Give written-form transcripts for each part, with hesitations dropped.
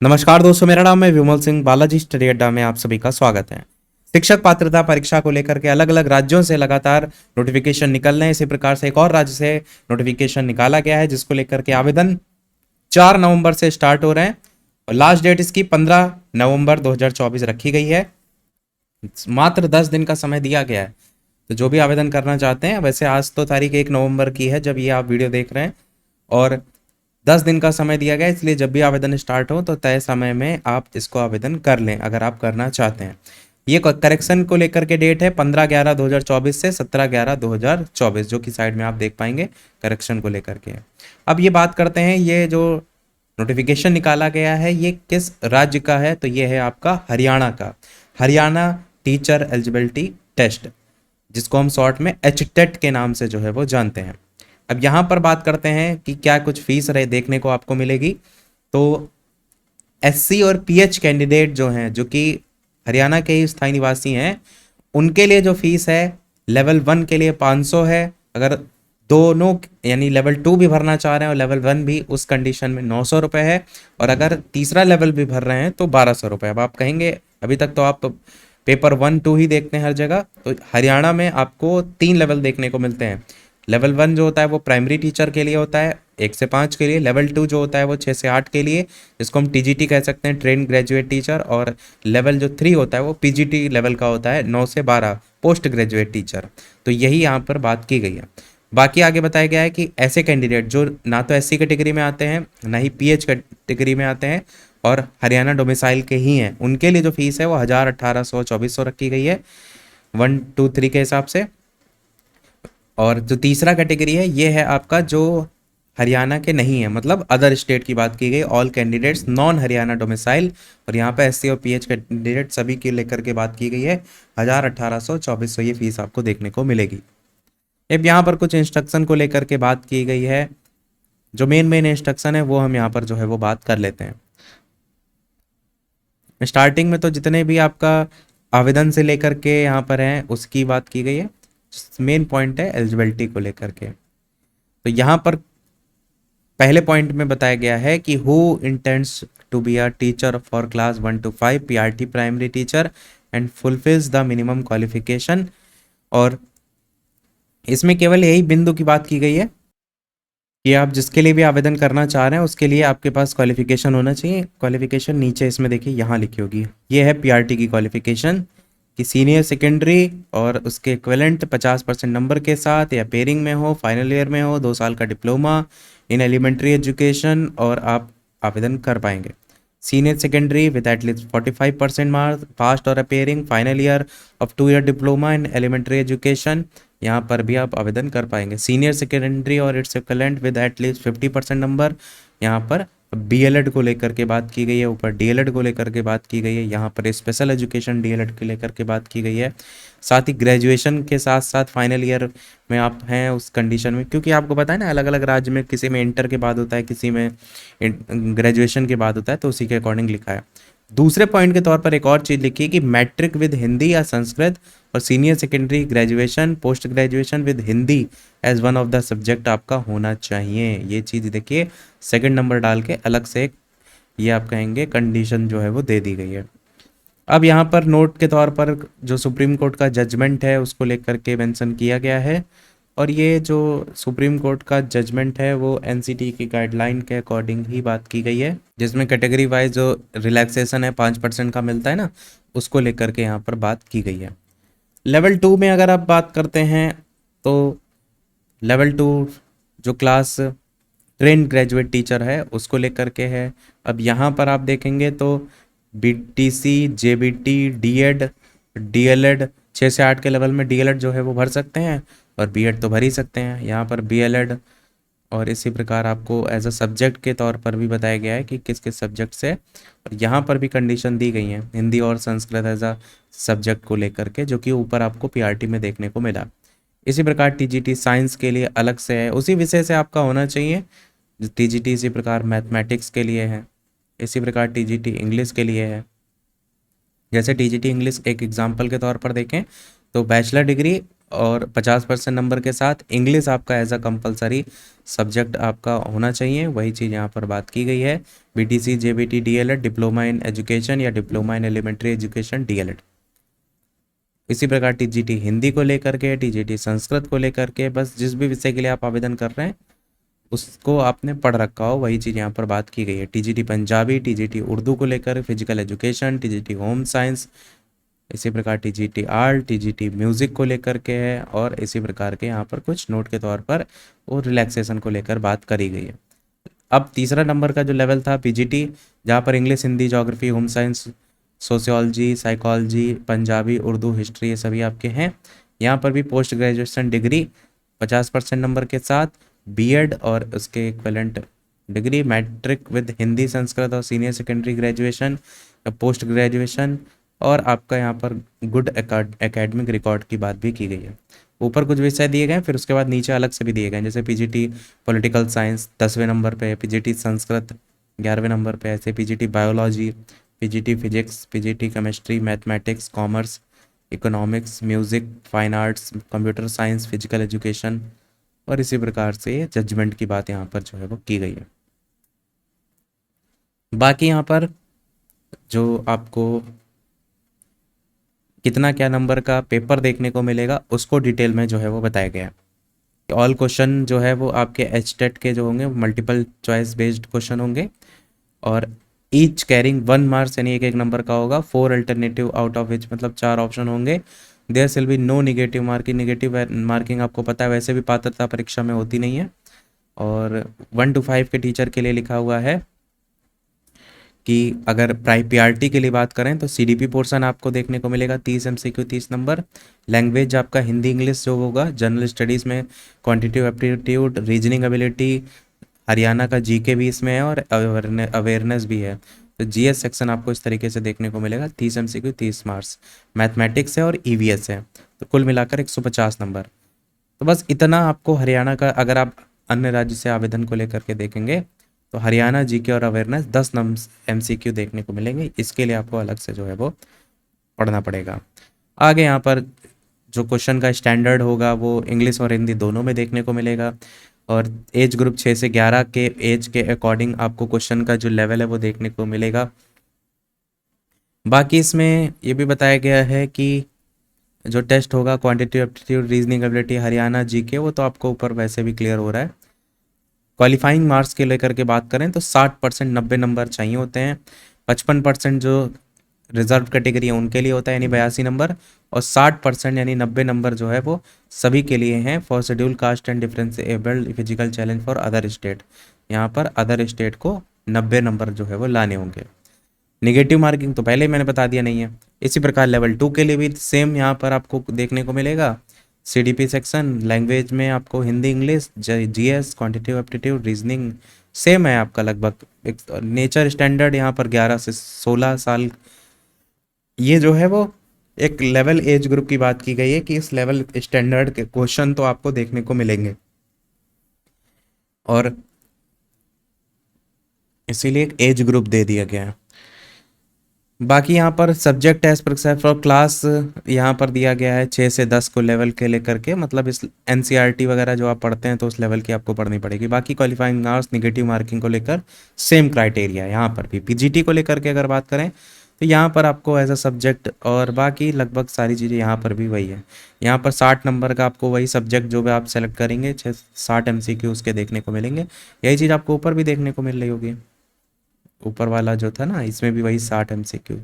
नमस्कार दोस्तों, मेरा नाम है विमल सिंह। बालाजी स्टडी अड्डा में आप सभी का स्वागत है। शिक्षक पात्रता परीक्षा को लेकर के अलग अलग राज्यों से लगातार नोटिफिकेशन निकल रहे हैं। इसी प्रकार से एक और राज्य से नोटिफिकेशन निकाला गया है जिसको लेकर के आवेदन 4 नवंबर से स्टार्ट हो रहे हैं और लास्ट डेट इसकी 15 नवंबर 2024 रखी गई है। मात्र 10 दिन का समय दिया गया है, तो जो भी आवेदन करना चाहते हैं, वैसे आज तो तारीख 1 नवंबर की है जब ये आप वीडियो देख रहे हैं, और 10 दिन का समय दिया गया है, इसलिए जब भी आवेदन स्टार्ट हो तो तय समय में आप इसको आवेदन कर लें अगर आप करना चाहते हैं। ये करेक्शन को लेकर के डेट है 15/11/2024 से 17/11/2024, जो कि साइड में आप देख पाएंगे करेक्शन को लेकर के। अब ये बात करते हैं, ये जो नोटिफिकेशन निकाला गया है ये किस राज्य का है, तो ये है आपका हरियाणा का। हरियाणा टीचर एलिजिबिलिटी टेस्ट, जिसको हम शॉर्ट में HTET के नाम से जो है वो जानते हैं। अब यहाँ पर बात करते हैं कि क्या कुछ फीस रहे देखने को आपको मिलेगी। तो SC और PH कैंडिडेट जो हैं, जो कि हरियाणा के ही स्थायी निवासी हैं, उनके लिए जो फीस है लेवल 1 के लिए 500 है। अगर दोनों यानी लेवल 2 भी भरना चाह रहे हैं और लेवल 1 भी, उस कंडीशन में 900 रुपये है। और अगर तीसरा लेवल भी भर रहे हैं तो 1200 रुपये। अब आप कहेंगे अभी तक तो आप पेपर 1-2 ही देखते हैं हर जगह, तो हरियाणा में आपको 3 लेवल देखने को मिलते हैं। लेवल 1 जो होता है वो प्राइमरी टीचर के लिए होता है 1 से 5 के लिए। लेवल 2 जो होता है वो 6 से 8 के लिए, जिसको हम TGT कह सकते हैं, ट्रेन ग्रेजुएट टीचर। और लेवल जो 3 होता है वो PGT लेवल का होता है 9 से 12, पोस्ट ग्रेजुएट टीचर। तो यही यहाँ पर बात की गई है। बाकी आगे बताया गया है कि ऐसे कैंडिडेट जो ना तो SC कैटेगरी में आते हैं ना ही PH कैटेगरी में आते हैं और हरियाणा डोमिसाइल के ही हैं, उनके लिए जो फीस है वो 1000, 1800, 2400 रखी गई है 1, 2, 3 के हिसाब से। और जो तीसरा कैटेगरी है ये है आपका जो हरियाणा के नहीं है, मतलब अदर स्टेट की बात की गई, all candidates non Haryana domicile. और यहाँ पे SC और PH कैंडिडेट सभी के लेकर के बात की गई है 1000, 1800, 2400 ये फीस आपको देखने को मिलेगी। अब यहाँ पर कुछ इंस्ट्रक्शन को लेकर के बात की गई है। जो मेन इंस्ट्रक्शन है वो हम यहाँ पर जो है वो बात कर लेते हैं। स्टार्टिंग में तो जितने भी आपका आवेदन से लेकर के यहाँ पर हैं उसकी बात की गई है। मेन पॉइंट है एलिजिबिलिटी को लेकर के। तो यहाँ पर पहले पॉइंट में बताया गया है कि who intends to be a teacher for class 1 to 5 PRT primary teacher and fulfils the minimum qualification. और इसमें केवल यही बिंदु की बात की गई है कि आप जिसके लिए भी आवेदन करना चाह रहे हैं उसके लिए आपके पास क्वालिफिकेशन होना चाहिए। क्वालिफिकेशन नीचे इसमें देखिए यहाँ लिखी होगी, ये है PRT की क्वालिफिकेशन कि सीनियर सेकेंडरी और उसके इक्विवेलेंट 50% नंबर के साथ, या पेयरिंग में हो, फाइनल ईयर में हो, 2 साल का डिप्लोमा इन एलिमेंट्री एजुकेशन, और आप आवेदन कर पाएंगे। Senior secondary with at least 45% marks, passed और appearing final year of 2 year diploma in elementary education, यहाँ पर भी आप आवेदन कर पाएंगे। सीनियर सेकेंडरी और its equivalent with at least 50% number, यहाँ पर BLED को लेकर के बात की गई है, ऊपर DLED को लेकर के बात की गई है, यहाँ पर स्पेशल एजुकेशन DLED को लेकर के बात की गई है। साथ ही ग्रेजुएशन के साथ साथ फाइनल ईयर में आप हैं उस कंडीशन में, क्योंकि आपको पता है ना अलग अलग राज्य में किसी में इंटर के बाद होता है, किसी में ग्रेजुएशन के बाद होता है, तो उसी के अकॉर्डिंग लिखा है। दूसरे पॉइंट के तौर पर एक और चीज़ लिखी है कि मैट्रिक विद हिंदी या संस्कृत और senior secondary graduation post graduation with Hindi as one of the subject आपका होना चाहिए। ये चीज़ देखिए सेकंड नंबर डाल के अलग से एक ये आप कहेंगे कंडीशन जो है वो दे दी गई है। अब यहाँ पर नोट के तौर पर जो सुप्रीम कोर्ट का जजमेंट है उसको लेकर के मेंशन किया गया है, और ये जो सुप्रीम कोर्ट का जजमेंट है वो NCT की गाइडलाइन के अकॉर्डिंग ही बात की गई है, जिसमें कैटेगरी वाइज जो रिलैक्सेशन है 5% का मिलता है ना, उसको लेकर के यहाँ पर बात की गई है। लेवल 2 में अगर आप बात करते हैं तो लेवल 2 जो क्लास ट्रेन ग्रेजुएट टीचर है उसको लेकर के है। अब यहाँ पर आप देखेंगे तो BTC, JBT, DED, DLED 6 से 8 के लेवल में DLED जो है वो भर सकते हैं, और BEd तो भर ही सकते हैं। यहाँ पर BLED और इसी प्रकार आपको एज अ सब्जेक्ट के तौर पर भी बताया गया है कि किस किस सब्जेक्ट से, और यहाँ पर भी कंडीशन दी गई है हिंदी और संस्कृत एज अ सब्जेक्ट को लेकर के, जो कि ऊपर आपको PRT में देखने को मिला। इसी प्रकार TGT साइंस के लिए अलग से है, उसी विषय से आपका होना चाहिए। TGT इसी प्रकार मैथमेटिक्स के लिए है, इसी प्रकार TGT इंग्लिश के लिए है। जैसे TGT इंग्लिश एक एग्जाम्पल के तौर पर देखें तो बैचलर डिग्री और 50% नंबर के साथ इंग्लिश आपका एज अ कंपलसरी सब्जेक्ट आपका होना चाहिए, वही चीज़ यहाँ पर बात की गई है। BTC, JBT, DLEd, diploma in education या diploma in elementary education, DLEd. इसी प्रकार टीजीटी हिंदी को लेकर के, टीजीटी संस्कृत को लेकर के, बस जिस भी विषय के लिए आप आवेदन कर रहे हैं उसको आपने पढ़ रखा हो, वही चीज़ यहाँ पर बात की गई है। टीजीटी पंजाबी, टीजीटी उर्दू को लेकर, physical education, TGT home science, इसी प्रकार टीजीटी आर्ट, टीजीटी म्यूज़िक को लेकर के है, और इसी प्रकार के यहाँ पर कुछ नोट के तौर पर वो रिलैक्सेशन को लेकर बात करी गई है। अब तीसरा नंबर का जो लेवल था पीजीटी, जहाँ पर English, Hindi, geography, home science, sociology, psychology, Punjabi, Urdu, history, ये सभी आपके हैं। यहाँ पर भी पोस्ट ग्रेजुएशन डिग्री 50% नंबर के साथ, बीएड और उसके equivalent degree, matric with Hindi, Sanskrit और सीनियर सेकेंडरी ग्रेजुएशन या पोस्ट ग्रेजुएशन, और आपका यहाँ पर गुड एकेडमिक रिकॉर्ड की बात भी की गई है। ऊपर कुछ विषय दिए गए, फिर उसके बाद नीचे अलग से भी दिए गए, जैसे पीजीटी पॉलिटिकल साइंस 10वें नंबर पे, पीजीटी संस्कृत 11वें नंबर पे, ऐसे PGT biology, PGT physics, PGT chemistry, mathematics, commerce, economics, music, fine arts, computer science, physical education, और इसी प्रकार से जजमेंट की बात यहाँ पर जो है वो की गई है। बाकी यहाँ पर जो आपको कितना क्या नंबर का पेपर देखने को मिलेगा उसको डिटेल में जो है वो बताया गया है। ऑल क्वेश्चन जो है वो आपके एचटेट के जो होंगे मल्टीपल चॉइस बेस्ड क्वेश्चन होंगे, और ईच कैरिंग 1 मार्क्स, यानी एक एक नंबर का होगा। 4 अल्टरनेटिव आउट ऑफ विच, मतलब 4 ऑप्शन होंगे। There will be no negative marking, negative marking आपको पता है वैसे भी पात्रता परीक्षा में होती नहीं है। और 1 to 5 के टीचर के लिए लिखा हुआ है कि अगर पीआरटी के लिए बात करें तो सीडीपी पोर्शन आपको देखने को मिलेगा 30 एमसीक्यू 30 नंबर। लैंग्वेज आपका हिंदी इंग्लिश जो होगा, जनरल स्टडीज़ में quantitative aptitude, reasoning ability, Haryana का जीके भी इसमें है, और अवेयरनेस भी है। तो जीएस सेक्शन आपको इस तरीके से देखने को मिलेगा, 30 एमसीक्यू 30 मार्क्स। मैथमेटिक्स है और ईवीएस है, तो कुल मिलाकर 150 नंबर। तो बस इतना आपको हरियाणा का, अगर आप अन्य राज्य से आवेदन को लेकर के देखेंगे तो हरियाणा जीके और अवेयरनेस 10 एमसीक्यू देखने को मिलेंगे। इसके लिए आपको अलग से जो है वो पढ़ना पड़ेगा। आगे यहाँ पर जो क्वेश्चन का स्टैंडर्ड होगा वो इंग्लिश और हिंदी दोनों में देखने को मिलेगा, और एज ग्रुप 6 से 11 के एज के अकॉर्डिंग आपको क्वेश्चन का जो लेवल है वो देखने को मिलेगा। बाकी इसमें ये भी बताया गया है कि जो टेस्ट होगा quantitative aptitude, reasoning ability, Haryana GK, वो तो आपको ऊपर वैसे भी क्लियर हो रहा है। क्वालिफाइंग मार्क्स के लेकर के बात करें तो 60% 90 नंबर चाहिए होते हैं। 55% जो रिजर्व कैटेगरी है उनके लिए होता है, यानी 82 नंबर, और 60% यानी 90 नंबर जो है वो सभी के लिए हैं for schedule caste and differently abled physical challenge for other state. यहाँ पर अदर स्टेट को 90 नंबर जो है वो लाने होंगे। निगेटिव मार्किंग तो पहले ही मैंने बता दिया नहीं है। इसी प्रकार लेवल 2 के लिए भी सेम यहाँ पर आपको देखने को मिलेगा। सीडीपी सेक्शन लैंग्वेज में आपको Hindi English, GS, quantitative aptitude, reasoning same है आपका लगभग। नेचर स्टैंडर्ड यहाँ पर 11 से 16 साल, ये जो है वो एक लेवल एज ग्रुप की बात की गई है कि इस लेवल स्टैंडर्ड के क्वेश्चन तो आपको देखने को मिलेंगे, और इसीलिए एक एज ग्रुप दे दिया गया है। बाकी यहाँ पर subject as prescribed for class यहाँ पर दिया गया है 6 से 10 को लेवल के लेकर के, मतलब इस एनसीईआरटी वगैरह जो आप पढ़ते हैं तो उस लेवल की आपको पढ़नी पड़ेगी। बाकी क्वालिफाइंग मार्क्स निगेटिव मार्किंग को लेकर सेम क्राइटेरिया है यहाँ पर भी। पीजीटी को लेकर के अगर बात करें तो यहाँ पर आपको एज अ सब्जेक्ट, और बाकी लगभग सारी चीज़ें यहाँ पर भी वही है। यहाँ पर 60 नंबर का आपको वही सब्जेक्ट जो भी आप सेलेक्ट करेंगे 60 एमसीक्यू उसके देखने को मिलेंगे। यही चीज़ आपको ऊपर भी देखने को मिल रही होगी, ऊपर वाला जो था ना इसमें भी वही 60 एमसीक्यू।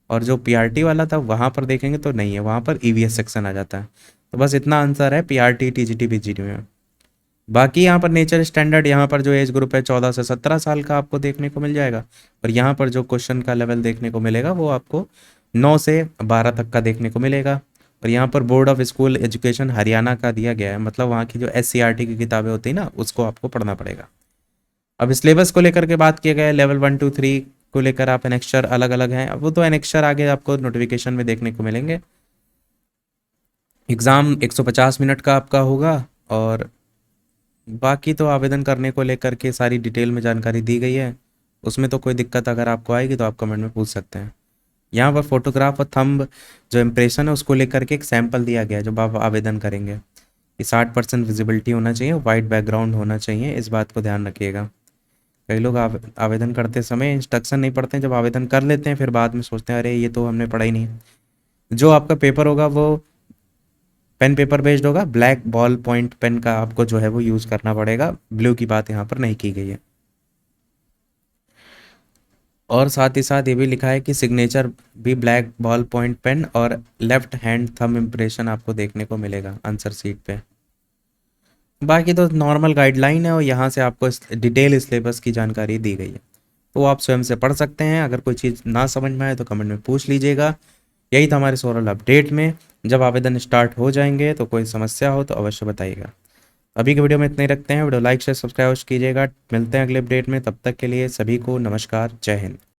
और जो पीआरटी वाला था वहाँ पर देखेंगे तो नहीं है, वहाँ पर ईवीएस सेक्शन आ जाता है। तो बस इतना आंसर है पीआरटी, टीजीटी, पीजीटी में। बाकी यहाँ पर नेचर स्टैंडर्ड, यहाँ पर जो एज ग्रुप है 14 से 17 साल का आपको देखने को मिल जाएगा, और यहाँ पर जो क्वेश्चन का लेवल देखने को मिलेगा वो आपको 9 से 12 तक का देखने को मिलेगा। और यहाँ पर board of school education Haryana का दिया गया है, मतलब वहाँ की जो एससीईआरटी की किताबें होती है ना उसको आपको पढ़ना पड़ेगा। अब सिलेबस को लेकर के बात किया गया है, लेवल 1 2 3 को लेकर आप एनेक्चर अलग अलग हैं, अब वो तो एनेक्चर आगे आपको नोटिफिकेशन में देखने को मिलेंगे। एग्ज़ाम 150 मिनट का आपका होगा, और बाकी तो आवेदन करने को लेकर के सारी डिटेल में जानकारी दी गई है। उसमें तो कोई दिक्कत अगर आपको आएगी तो आप कमेंट में पूछ सकते हैं। यहाँ पर फोटोग्राफ और थंब जो इम्प्रेशन है उसको लेकर के एक सैंपल दिया गया है जब आप आवेदन करेंगे कि 60% विजिबिलिटी होना चाहिए, वाइट बैकग्राउंड होना चाहिए, इस बात को ध्यान रखिएगा। कई लोग आवेदन करते समय इंस्ट्रक्शन नहीं पढ़ते हैं, जब आवेदन कर लेते हैं फिर बाद में सोचते हैं अरे ये तो हमने पढ़ा ही नहीं। जो आपका पेपर होगा वो पेन पेपर बेस्ड होगा, ब्लैक बॉल पॉइंट पेन का आपको जो है वो यूज़ करना पड़ेगा, ब्लू की बात यहाँ पर नहीं की गई है। और साथ ही साथ ये भी लिखा है कि सिग्नेचर भी ब्लैक बॉल पॉइंट पेन और लेफ्ट हैंड थंब इम्प्रेशन आपको देखने को मिलेगा आंसर सीट पे। बाकी तो नॉर्मल गाइडलाइन है और यहाँ से आपको डिटेल सिलेबस की जानकारी दी गई है, तो आप स्वयं से पढ़ सकते हैं। अगर कोई चीज़ ना समझ में आए तो कमेंट में पूछ लीजिएगा। यही था हमारे सोरल अपडेट में। जब आवेदन स्टार्ट हो जाएंगे तो कोई समस्या हो तो अवश्य बताइएगा। अभी के वीडियो में इतना ही रखते हैं। वीडियो लाइक शेयर सब्सक्राइब कीजिएगा। मिलते हैं अगले अपडेट में, तब तक के लिए सभी को नमस्कार, जय हिंद।